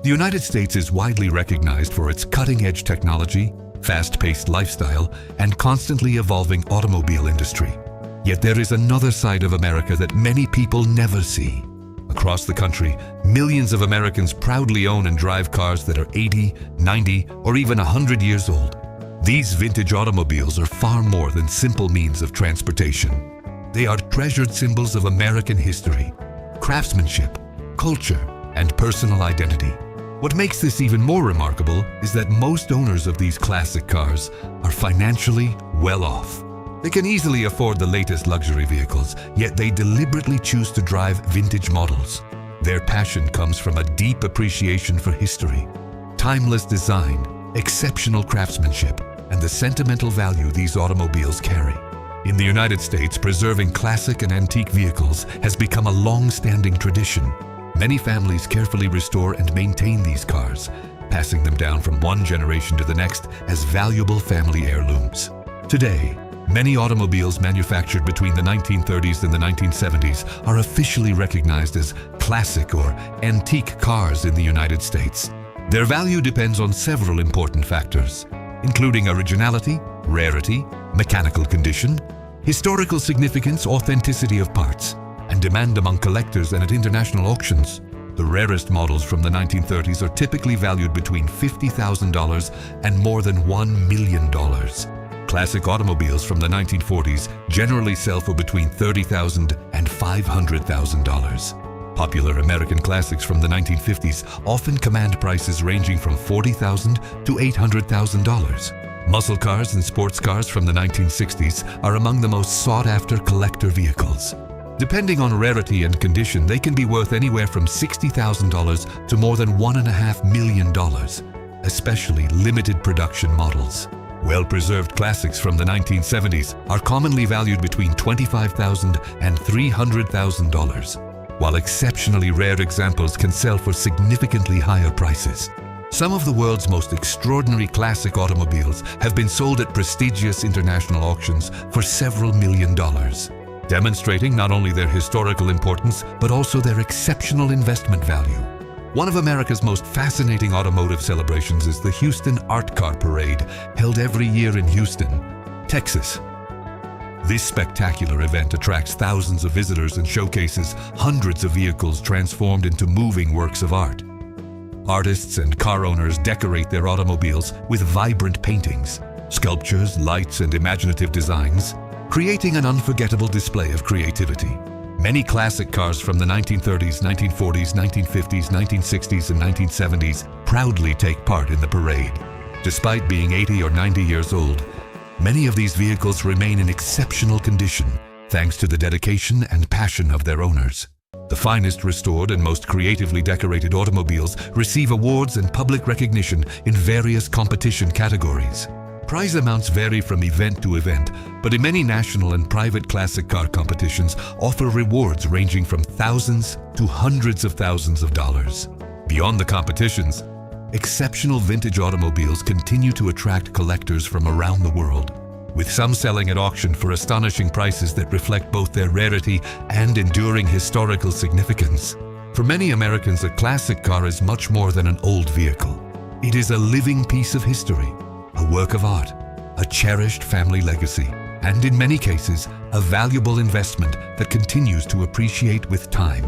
The United States is widely recognized for its cutting-edge technology, fast-paced lifestyle, and constantly evolving automobile industry. Yet there is another side of America that many people never see. Across the country, millions of Americans proudly own and drive cars that are 80, 90, or even 100 years old. These vintage automobiles are far more than simple means of transportation. They are treasured symbols of American history, craftsmanship, culture, and personal identity. What makes this even more remarkable is that most owners of these classic cars are financially well off. They can easily afford the latest luxury vehicles, yet they deliberately choose to drive vintage models. Their passion comes from a deep appreciation for history, timeless design, exceptional craftsmanship, and the sentimental value these automobiles carry. In the United States, preserving classic and antique vehicles has become a long-standing tradition. Many families carefully restore and maintain these cars, passing them down from one generation to the next as valuable family heirlooms. Today, many automobiles manufactured between the 1930s and the 1970s are officially recognized as classic or antique cars in the United States. Their value depends on several important factors, including originality, rarity, mechanical condition, historical significance, authenticity of parts, and demand among collectors and at international auctions. The rarest models from the 1930s are typically valued between $50,000 and more than $1 million. Classic automobiles from the 1940s generally sell for between $30,000 and $500,000. Popular American classics from the 1950s often command prices ranging from $40,000 to $800,000. Muscle cars and sports cars from the 1960s are among the most sought-after collector vehicles. Depending on rarity and condition, they can be worth anywhere from $60,000 to more than $1.5 million, especially limited production models. Well-preserved classics from the 1970s are commonly valued between $25,000 and $300,000, while exceptionally rare examples can sell for significantly higher prices. Some of the world's most extraordinary classic automobiles have been sold at prestigious international auctions for several million dollars, demonstrating not only their historical importance but also their exceptional investment value. One of America's most fascinating automotive celebrations is the Houston Art Car Parade, held every year in Houston, Texas. This spectacular event attracts thousands of visitors and showcases hundreds of vehicles transformed into moving works of art. Artists and car owners decorate their automobiles with vibrant paintings, sculptures, lights, and imaginative designs, creating an unforgettable display of creativity. Many classic cars from the 1930s, 1940s, 1950s, 1960s, and 1970s proudly take part in the parade. Despite being 80 or 90 years old, many of these vehicles remain in exceptional condition thanks to the dedication and passion of their owners. The finest restored and most creatively decorated automobiles receive awards and public recognition in various competition categories. Prize amounts vary from event to event, but in many national and private classic car competitions offer rewards ranging from thousands to hundreds of thousands of dollars. Beyond the competitions, exceptional vintage automobiles continue to attract collectors from around the world, with some selling at auction for astonishing prices that reflect both their rarity and enduring historical significance. For many Americans, a classic car is much more than an old vehicle. It is a living piece of history, a work of art, a cherished family legacy, and in many cases, a valuable investment that continues to appreciate with time.